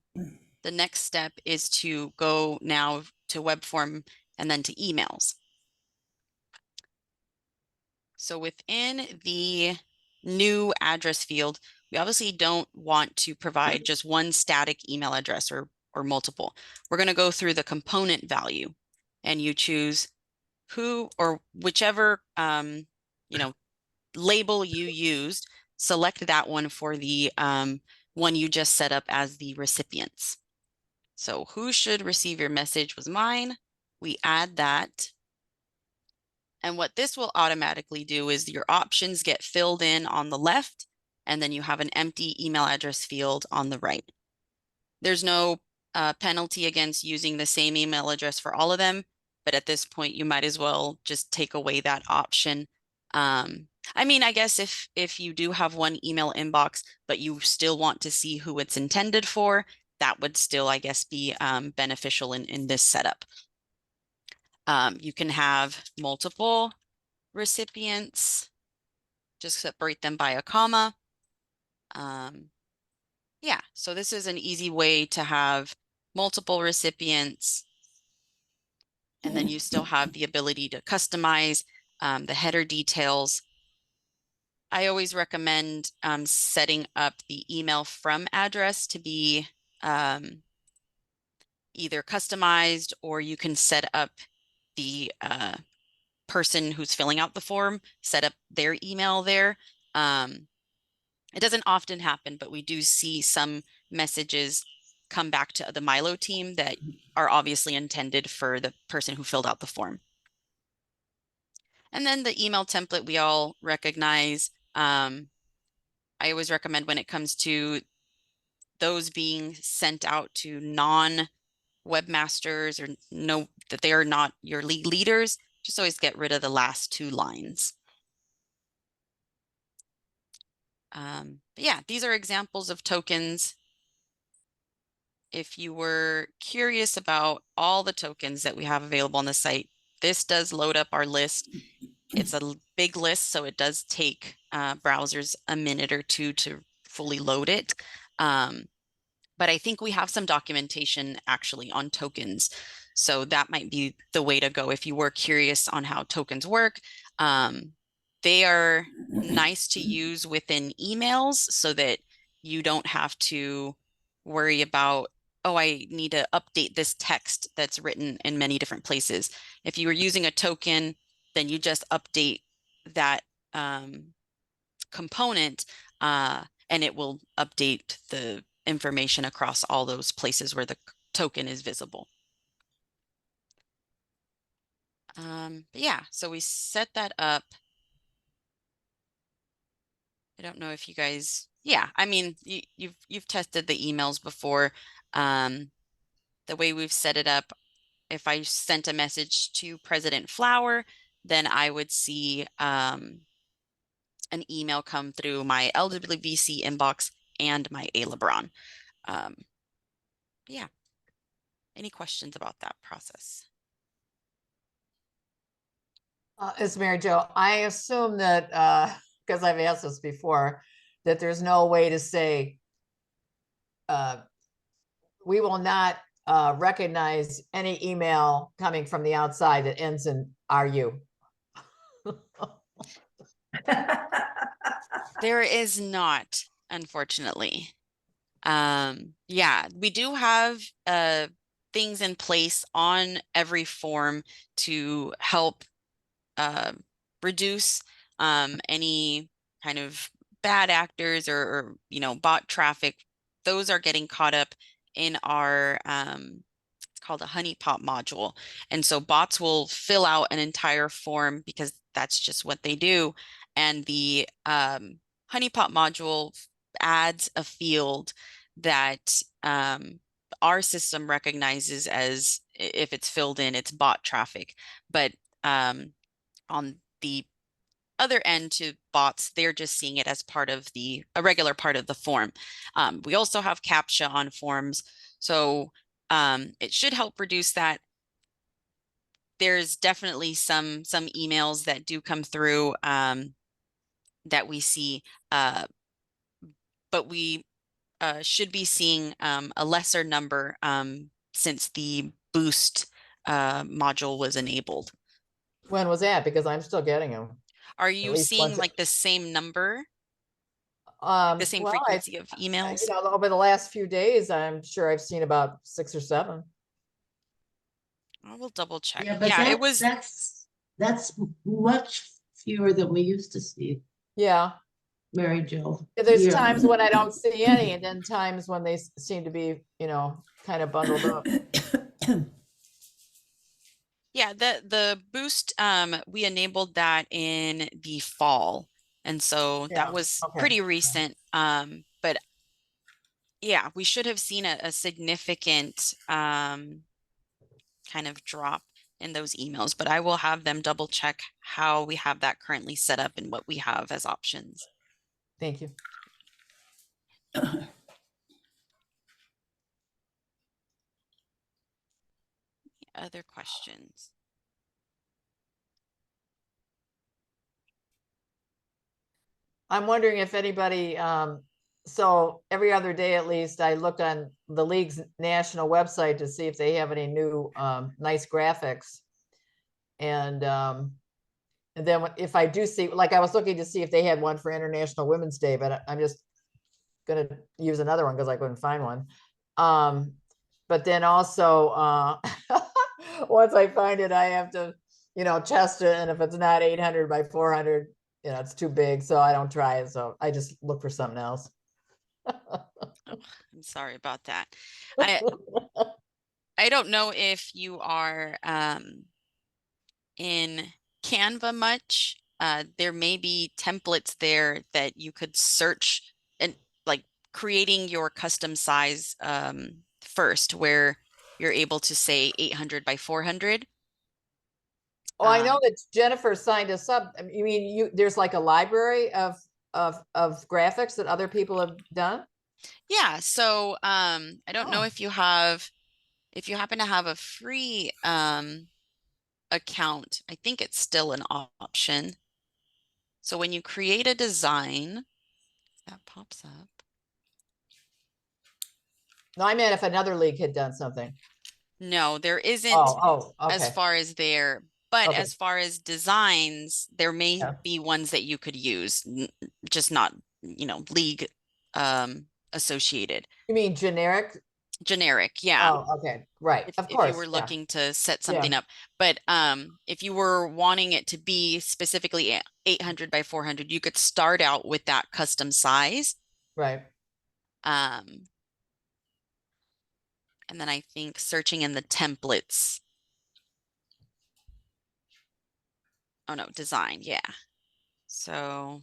The next step is to go now to web form and then to emails. So within the new address field, we obviously don't want to provide just one static email address or multiple. We're going to go through the component value and you choose who or whichever label you used, select that one for the one you just set up as the recipients. So who should receive your message was mine. We add that. And what this will automatically do is your options get filled in on the left, and then you have an empty email address field on the right. There's no penalty against using the same email address for all of them, but at this point, you might as well just take away that option. I mean, I guess if you do have one email inbox, but you still want to see who it's intended for, that would still, I guess, be beneficial in this setup. You can have multiple recipients, just separate them by a comma. Yeah, so this is an easy way to have multiple recipients, and then you still have the ability to customize the header details. I always recommend setting up the email from address to be either customized, or you can set up the person who's filling out the form set up their email there. It doesn't often happen, but we do see some messages come back to the MyLO team that are obviously intended for the person who filled out the form. And then the email template we all recognize. I always recommend when it comes to those being sent out to non-webmasters or know that they are not your league leaders, just always get rid of the last 2 lines. But yeah, these are examples of tokens. If you were curious about all the tokens that we have available on the site, this does load up our list. It's a big list, so it does take browsers a minute or 2 to fully load it. But I think we have some documentation actually on tokens. So that might be the way to go if you were curious on how tokens work. They are nice to use within emails so that you don't have to worry about, oh, I need to update this text that's written in many different places. If you were using a token, then you just update that component and it will update the information across all those places where the token is visible. But yeah, so we set that up. I don't know if you guys, yeah, I mean, you've tested the emails before. The way we've set it up, if I sent a message to President Flower, then I would see an email come through my LWVC inbox and my A LeBron. Yeah. Any questions about that process? It's Mary Jo. I assume that, because I've asked this before, that there's no way to say, we will not recognize any email coming from the outside that ends in RU. There is not, unfortunately. Yeah, we do have things in place on every form to help reduce any kind of bad actors or bot traffic. Those are getting caught up in our it's called a honeypot module. And so bots will fill out an entire form because that's just what they do. And the honeypot module adds a field that our system recognizes as if it's filled in, it's bot traffic. But on the other end to bots, they're just seeing it as part of a regular part of the form. We also have CAPTCHA on forms, so it should help reduce that. There's definitely some emails that do come through that we see, but we should be seeing a lesser number since the boost module was enabled. When was that? Because I'm still getting them. Are At you least seeing once. like the same number, the same Well, frequency of emails? over the last few days, I'm sure I've seen about 6 or 7. I will double check. Yeah, but Yeah, it was. that's much fewer than we used to see, Yeah. Mary Jo. There's Yeah. times when I don't see any, and then times when they seem to be, kind of bundled up. Yeah, the boost, we enabled that in the fall. And so Yeah, that was okay. pretty recent. But yeah, we should have seen a significant kind of drop in those emails, but I will have them double check how we have that currently set up and what we have as options. Thank you. Other questions? I'm wondering if anybody, so every other day at least, I look on the league's national website to see if they have any new nice graphics. And then if I do see, like I was looking to see if they had one for International Women's Day, but I'm just gonna use another one because I couldn't find one. But then also, once I find it, I have to test it. And if it's not 800 by 400, it's too big. So I don't try it. So I just look for something else. I'm sorry about that. I I don't know if you are in Canva much. There may be templates there that you could search and like creating your custom size first, where you're able to say 800 by 400. Oh, I know that Jennifer signed us up. I mean, there's like a library of graphics that other people have done. Yeah, so I don't know Oh. if you happen to have a free account. I think it's still an option. So when you create a design, that pops up. No, I meant if another league had done something. No, there isn't Oh, as okay. far as there, but Okay. as far as designs, there may Yeah. be ones that you could use, just not, league associated. You mean generic? Generic, yeah. Oh, okay. Right. Of If you course. were Yeah. looking to set Yeah. something up. But if you were wanting it to be specifically 800 by 400, you could start out with that custom size. Right. Um, and then I think searching in the templates. Oh no, design, yeah. So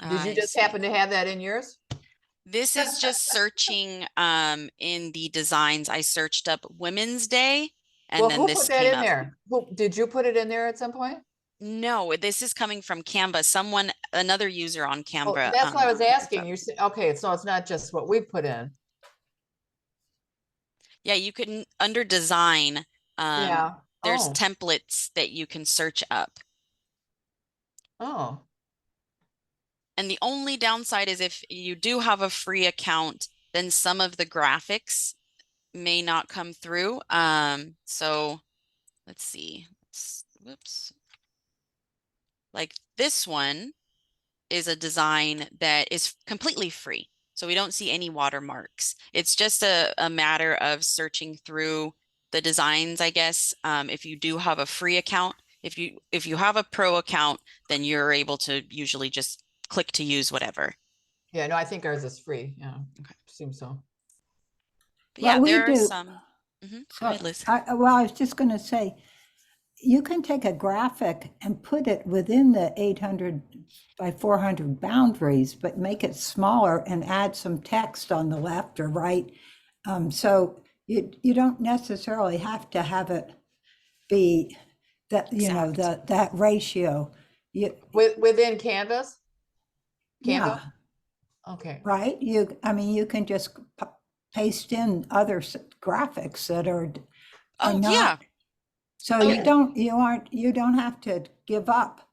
Did you I just see. happen to have that in yours? This is just searching in the designs. I searched up Women's Day and Well, then who this put that came in up. there? Did you put it in there at some point? No, this is coming from Canva. Another user on Oh, Canva that's why I was put this asking. up. You said, okay, so it's not just what we put in. Yeah, you can under design, Yeah. there's Oh, templates that you can search up. oh. And the only downside is if you do have a free account, then some of the graphics may not come through. So let's see. Whoops. Like this one is a design that is completely free. So we don't see any watermarks. It's just a matter of searching through the designs, I guess. If you do have a free account, if you have a pro account, then you're able to usually just click to use whatever. Yeah, no, I think ours is free. Yeah. Okay. Seems so. But Well, yeah, we there are do. some. Go So, ahead, Liz. well, I was just going to say, you can take a graphic and put it within the 800 by 400 boundaries, but make it smaller and add some text on the left or right. So you don't necessarily have to have it be that, Exact. that ratio. You, Within Canvas? Canva? yeah, Okay. right? I mean, you can just paste in other graphics that are Oh, yeah. not. So Oh, you don't have to give up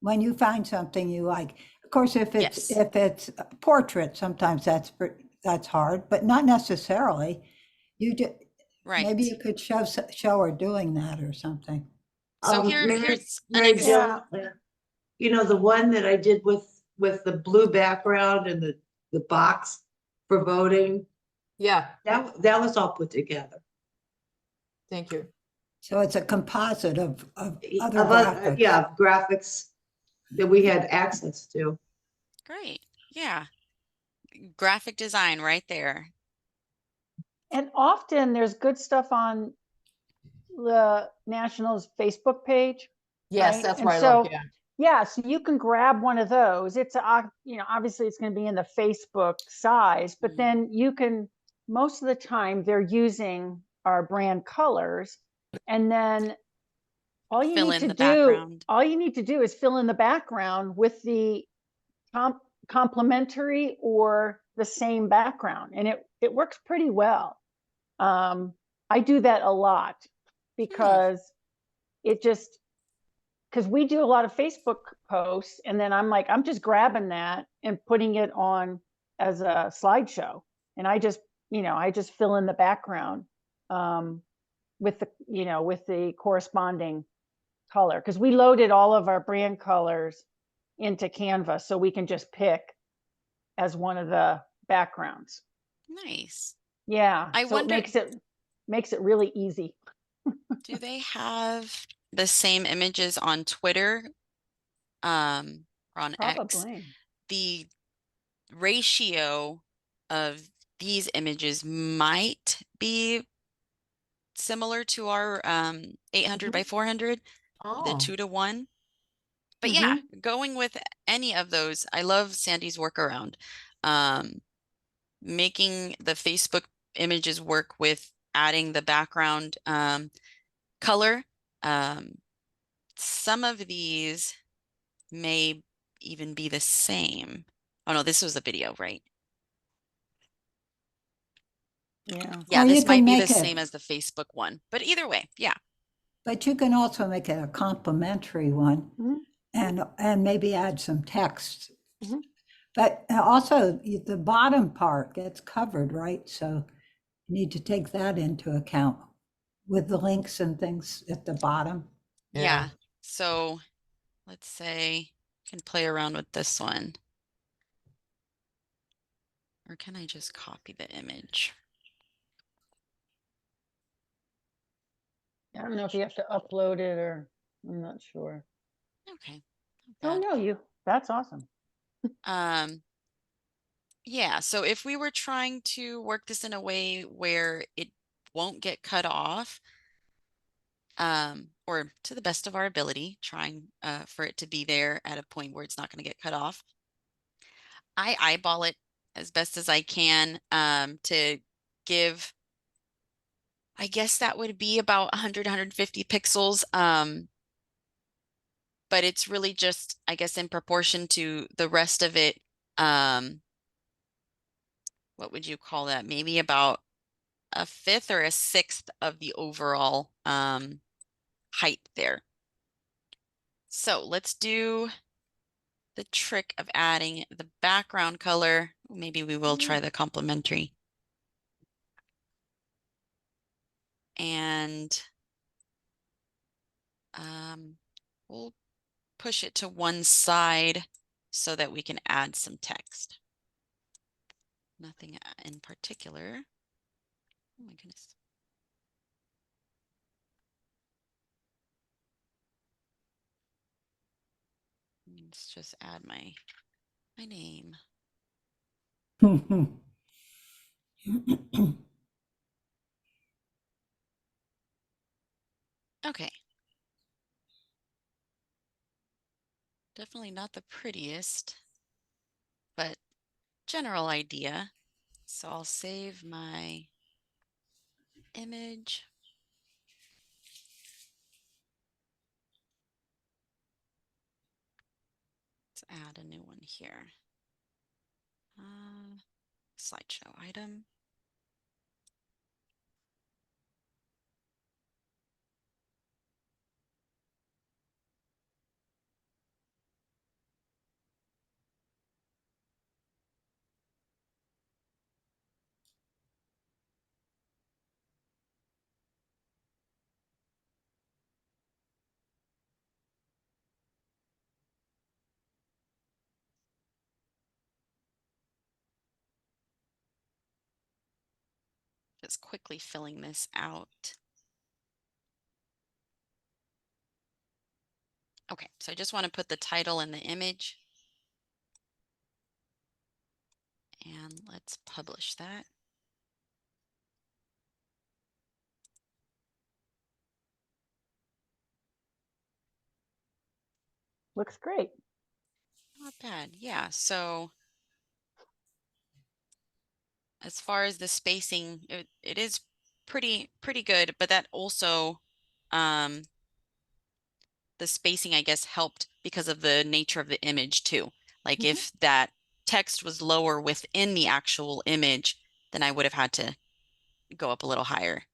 when you find something you like. Of course, yes. if it's a portrait, sometimes that's hard, but not necessarily. You do, maybe Right. you could show her doing that or something. So Mary, here's an Mary example. Jo, the one that I did with the blue background and the box for voting, Yeah. that was all put together. Thank you. So it's a composite of other Of graphics. yeah, graphics that we had access to. Great. Yeah. Graphic design right there. And often there's good stuff on the Nationals Facebook page. Yes, right? that's And where I look. so, Yeah. yeah, so you can grab one of those. It's obviously it's going to be in the Facebook size, but Mhm. then you can, most of the time they're using our brand colors, and then all you Fill need in to the do, background. all you need to do is fill in the background with the complementary or the same background, and it works pretty well. I do that a lot because it just, because we do a lot of Facebook posts, and then I'm just grabbing that and putting it on as a slideshow, and I just fill in the background with the corresponding color, because we loaded all of our brand colors into Canva, so we can just pick as one of the backgrounds. Nice. Yeah, I so it wonder, makes it really easy. do they have the same images on Twitter? Or on X? Probably. The ratio of these images might be similar to our 800 by 400, the Oh, 2 to 1. But yeah, Mhm. going with any of those, I love Sandy's workaround. Um, Making the Facebook images work with adding the background color. Um, some of these may even be the same. Oh no, this was a video, right? Yeah. Yeah, Or you this can might be the make same it, as the Facebook one, but either way, yeah. but you can also make it a complimentary one Mhm. and maybe add some text. Mhm. But also the bottom part gets covered, right? So you need to take that into account with the links and things at the bottom. Yeah. yeah. So let's say I can play around with this one. Or can I just copy the image? I don't know if you have to upload it or I'm not sure. Okay. Oh Not bad. no, that's awesome. Yeah, so if we were trying to work this in a way where it won't get cut off, or to the best of our ability, trying for it to be there at a point where it's not going to get cut off, I eyeball it as best as I can to give, I guess that would be about 100, 150 pixels. But it's really just, I guess, in proportion to the rest of it. Um, what would you call that? Maybe about a fifth or a sixth of the overall height there. So let's do the trick of adding the background color. Maybe we will try the complementary. And we'll push it to one side so that we can add some text. Nothing in particular. Oh my goodness. Let's just add my name. Okay. Definitely not the prettiest, but general idea. So I'll save my image. Let's add a new one here. Slideshow item. Just quickly filling this out. Okay, so I just want to put the title in the image. And let's publish that. Looks great. Not bad. Yeah, so as far as the spacing, it is pretty good, but that also the spacing, I guess, helped because of the nature of the image too. Like Mhm. if that text was lower within the actual image, then I would have had to go up a little higher.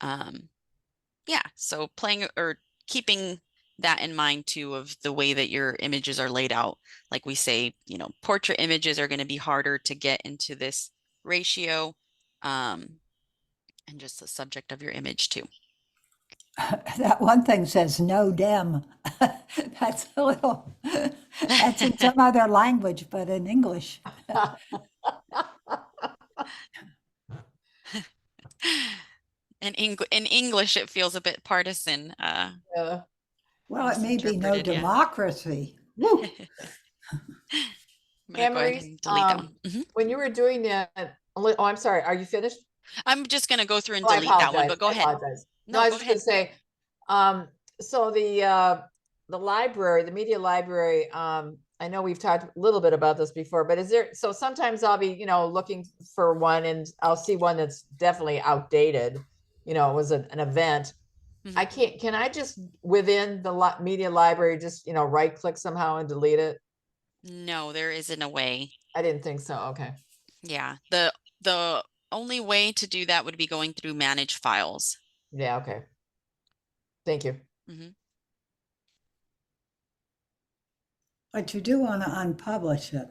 Yeah, so playing or keeping that in mind too of the way that your images are laid out. Like we say, portrait images are going to be harder to get into this ratio, and just the subject of your image too. That one thing says no dem. That's a little, that's in some other language, but in English. In English, it feels a bit partisan. Yeah. Well, it may be no Misinterpreted, yeah. democracy. Woo! I'm gonna go ahead Anne-Marie, and delete that one. Mhm. when you were doing that, oh, I'm sorry, are you finished? I'm just gonna go through and Oh, I delete that one, apologize. but go I ahead. apologize. No, No, I go was just gonna ahead. say, so the library, the media library, I know we've talked a little bit about this before, but is there, so sometimes I'll be, looking for one and I'll see one that's definitely outdated, it was an event. I Mhm. can't, can I just within the media library, just, right click somehow and delete it? No, there isn't a way. I didn't think so. Okay. Yeah, the only way to do that would be going through manage files. Yeah. Okay. Thank you. Mhm. But you do want to unpublish it.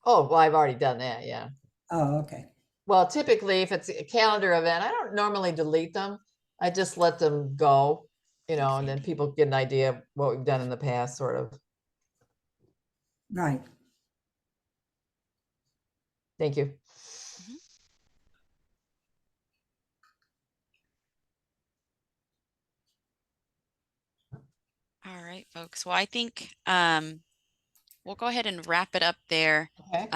Oh, well, I've already done that. Yeah. Oh, okay. Well, typically, if it's a calendar event, I don't normally delete them. I just let them go, Thanks, and then Andy. people get an idea of what we've done in the past, sort of. Right. Thank you. Mhm. All right, folks. Well, I think we'll go ahead and wrap it up there. Okay.